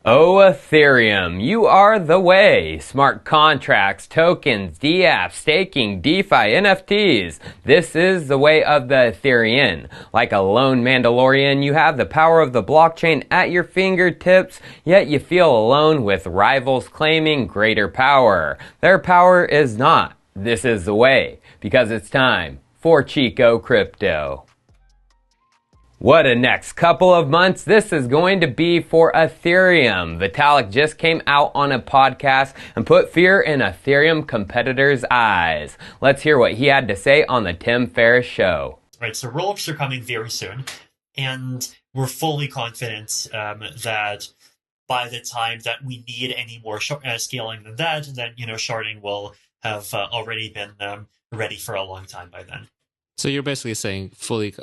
Oh, Ethereum, you are the way. Smart contracts, tokens, dApps, staking, DeFi, NFTs. This is the way of the Ethereum. Like a lone Mandalorian, you have the power of the blockchain at your fingertips, yet you feel alone with rivals claiming greater power. Their power is not. This is the way, because it's time for Chico Crypto. What a next couple of months this is going to be for Ethereum. Vitalik just came out on a podcast and put fear in Ethereum competitors' eyes. Let's hear what he had to say on the Tim Ferriss show. Right, so rollups are coming very soon, and we're fully confident that by the time that we need any more scaling than that, sharding will have already been ready for a long time by then. So you're basically saying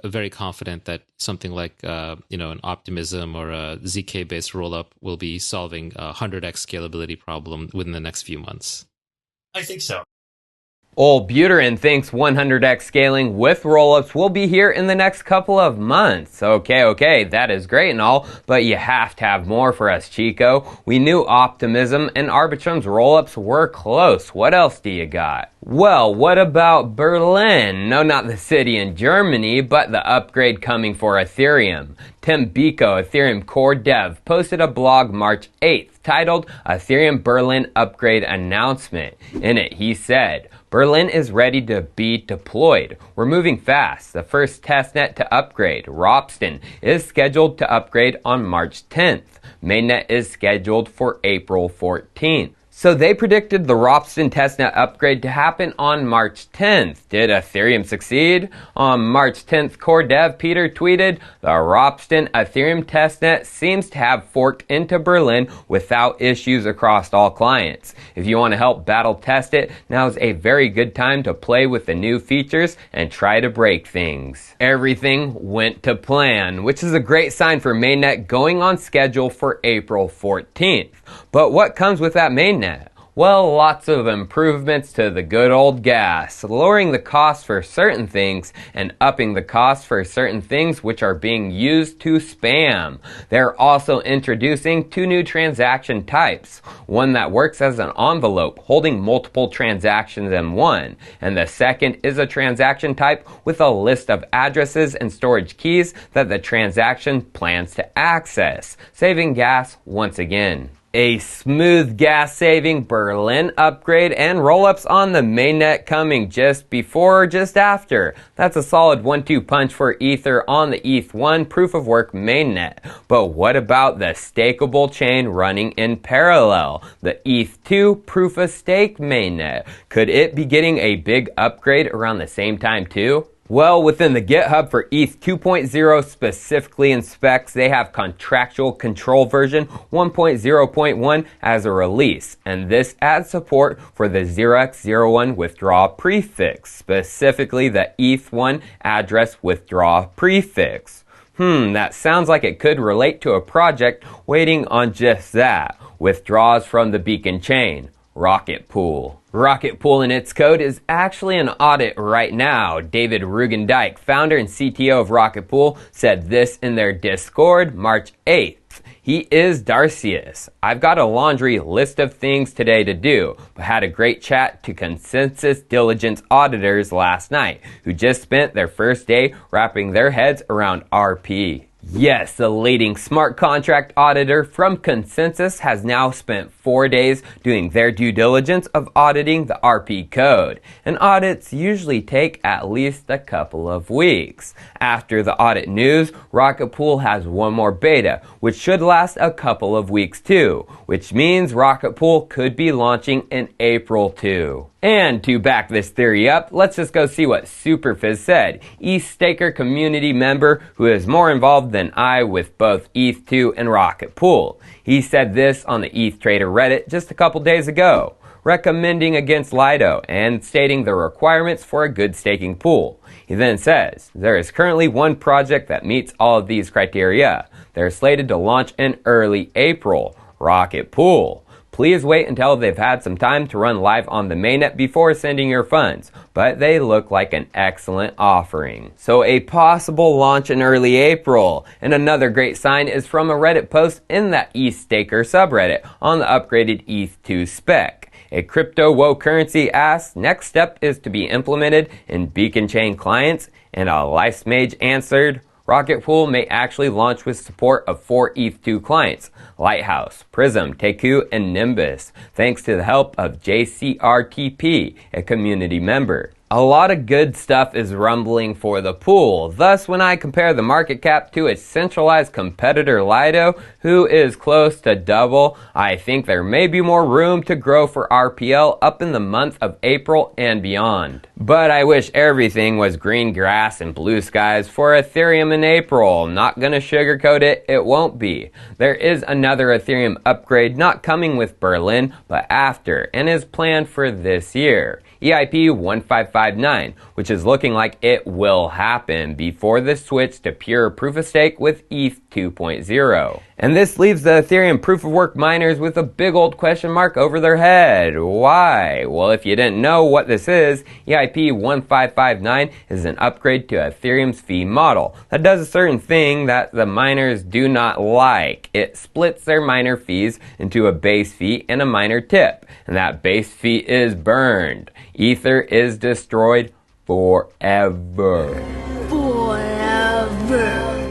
very confident that something like, an Optimism or a ZK-based rollup will be solving a 100x scalability problem within the next few months. I think so. Old Buterin thinks 100x scaling with rollups will be here in the next couple of months. Okay, that is great and all, but you have to have more for us, Chico. We knew Optimism and Arbitrum's rollups were close. What else do you got? Well, what about Berlin? No, not the city in Germany, but the upgrade coming for Ethereum. Tim Biko, Ethereum core dev, posted a blog March 8th titled Ethereum Berlin Upgrade Announcement. In it, he said, Berlin is ready to be deployed. We're moving fast. The first testnet to upgrade, Ropsten, is scheduled to upgrade on March 10th. Mainnet is scheduled for April 14th. So they predicted the Ropsten testnet upgrade to happen on March 10th. Did Ethereum succeed? On March 10th, core dev Peter tweeted, the Ropsten Ethereum testnet seems to have forked into Berlin without issues across all clients. If you want to help battle test it, now's a very good time to play with the new features and try to break things. Everything went to plan, which is a great sign for mainnet going on schedule for April 14th. But what comes with that mainnet? Well, lots of improvements to the good old gas, lowering the cost for certain things and upping the cost for certain things which are being used to spam. They're also introducing two new transaction types, one that works as an envelope holding multiple transactions in one, and the second is a transaction type with a list of addresses and storage keys that the transaction plans to access, saving gas once again. A smooth gas-saving Berlin upgrade and rollups on the mainnet coming just before or just after. That's a solid 1-2 punch for Ether on the ETH1 proof-of-work mainnet. But what about the stakeable chain running in parallel, the ETH2 proof-of-stake mainnet? Could it be getting a big upgrade around the same time too? Well, within the GitHub for ETH 2.0 specifically in specs, they have contractual control version 1.0.1 as a release, and this adds support for the 0x01 withdraw prefix, specifically the ETH1 address withdraw prefix. That sounds like it could relate to a project waiting on just that, withdraws from the beacon chain, Rocketpool. Rocketpool in its code is actually an audit right now. David Rugendijk, founder and CTO of Rocketpool, said this in their Discord March 8th. He is Darcius. I've got a laundry list of things today to do, but had a great chat to Consensus Diligence auditors last night, who just spent their first day wrapping their heads around RP. Yes, the leading smart contract auditor from Consensus has now spent 4 days doing their due diligence of auditing the RP code, and audits usually take at least a couple of weeks. After the audit news, Rocketpool has one more beta, which should last a couple of weeks too, which means Rocketpool could be launching in April too. And to back this theory up, let's just go see what Superfizz said, ETH Staker community member who is more involved than I with both ETH2 and Rocketpool. He said this on the ETH Trader Reddit just a couple days ago, recommending against Lido and stating the requirements for a good staking pool. He then says, there is currently one project that meets all of these criteria. They're slated to launch in early April, Rocketpool. Please wait until they've had some time to run live on the mainnet before sending your funds, but they look like an excellent offering. So a possible launch in early April. And another great sign is from a Reddit post in that ETH Staker subreddit on the upgraded ETH2 spec. A crypto woe currency asks, next step is to be implemented in beacon chain clients, and a Lice Mage answered, Rocketpool may actually launch with support of 4 ETH2 clients, Lighthouse, Prism, Teku, and Nimbus, thanks to the help of JCRTP, a community member. A lot of good stuff is rumbling for the pool. Thus, when I compare the market cap to its centralized competitor Lido, who is close to double, I think there may be more room to grow for RPL up in the month of April and beyond. But I wish everything was green grass and blue skies for Ethereum in April. Not gonna sugarcoat it, it won't be. There is another Ethereum upgrade not coming with Berlin, but after, and is planned for this year. EIP-1559, which is looking like it will happen before the switch to pure proof-of-stake with ETH 2.0. And this leaves the Ethereum proof-of-work miners with a big old question mark over their head. Why? Well, if you didn't know what this is, EIP-1559 is an upgrade to Ethereum's fee model that does a certain thing that the miners do not like. It splits their miner fees into a base fee and a miner tip, and that base fee is burned. Ether is destroyed forever.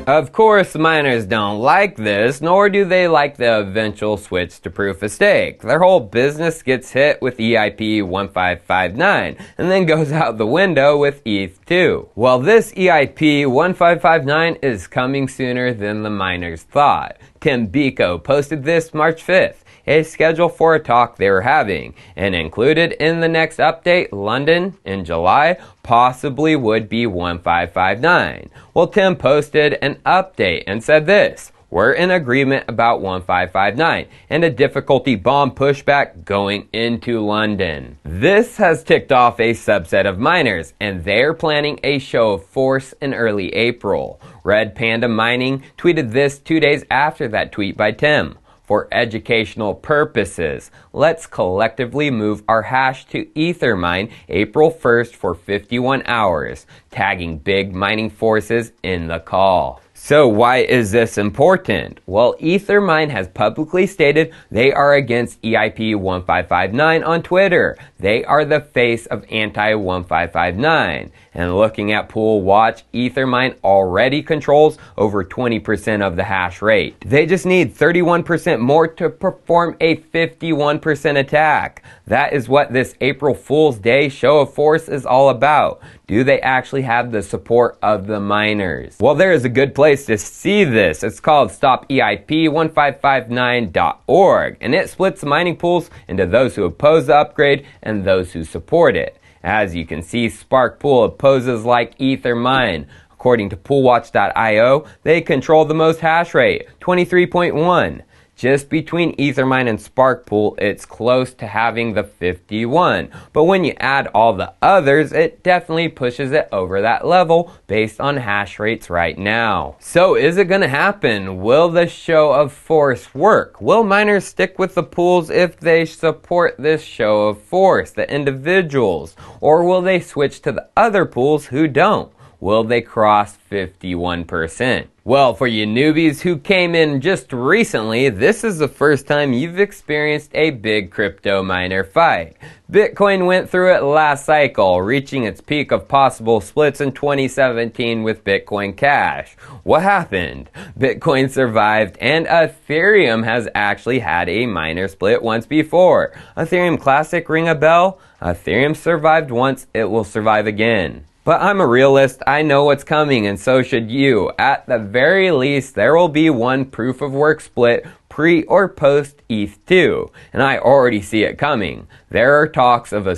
Of course, miners don't like this, nor do they like the eventual switch to proof-of-stake. Their whole business gets hit with EIP-1559, and then goes out the window with ETH2. Well, this EIP-1559 is coming sooner than the miners thought. Tim Biko posted this March 5th. A schedule for a talk they were having, and included in the next update, London, in July, possibly would be 1559. Well, Tim posted an update and said this, we're in agreement about 1559 and a difficulty bomb pushback going into London. This has ticked off a subset of miners, and they're planning a show of force in early April. Red Panda Mining tweeted this 2 days after that tweet by Tim. For educational purposes, let's collectively move our hash to Ethermine April 1st for 51 hours, tagging big mining forces in the call. So why is this important? Well, Ethermine has publicly stated they are against EIP-1559 on Twitter. They are the face of anti-1559. And looking at Pool Watch, Ethermine already controls over 20% of the hash rate. They just need 31% more to perform a 51% attack. That is what this April Fool's Day show of force is all about. Do they actually have the support of the miners? Well, there is a good place to see this. It's called StopEIP1559.org, and it splits mining pools into those who oppose the upgrade and those who support it. As you can see, Spark Pool opposes like Ethermine. According to poolwatch.io, they control the most hash rate, 23.1. Just between Ethermine and Spark Pool, it's close to having the 51. But when you add all the others, it definitely pushes it over that level based on hash rates right now. So is it going to happen? Will the show of force work? Will miners stick with the pools if they support this show of force, the individuals? Or will they switch to the other pools who don't? Will they cross 51%? Well, for you newbies who came in just recently, this is the first time you've experienced a big crypto miner fight. Bitcoin went through it last cycle, reaching its peak of possible splits in 2017 with Bitcoin Cash. What happened? Bitcoin survived, and Ethereum has actually had a miner split once before. Ethereum Classic, ring a bell? Ethereum survived once, it will survive again. But I'm a realist, I know what's coming, and so should you. At the very least, there will be one proof of work split pre or post ETH2, and I already see it coming. There are talks of a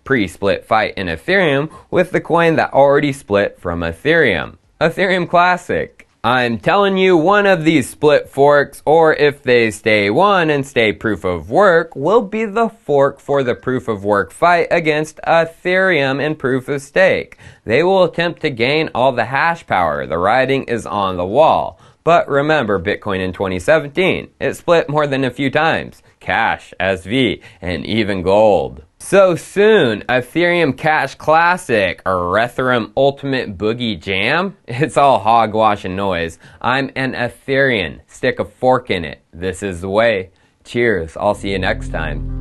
pre-split fight in Ethereum with the coin that already split from Ethereum. Ethereum Classic. I'm telling you, one of these split forks, or if they stay one and stay proof of work, will be the fork for the proof of work fight against Ethereum in proof of stake. They will attempt to gain all the hash power. The writing is on the wall. But remember Bitcoin in 2017. It split more than a few times. Cash, SV, and even gold. So soon, Ethereum Cash Classic or Ethereum Ultimate Boogie Jam? It's all hogwash and noise. I'm an Ethereum. Stick a fork in it. This is the way. Cheers. I'll see you next time.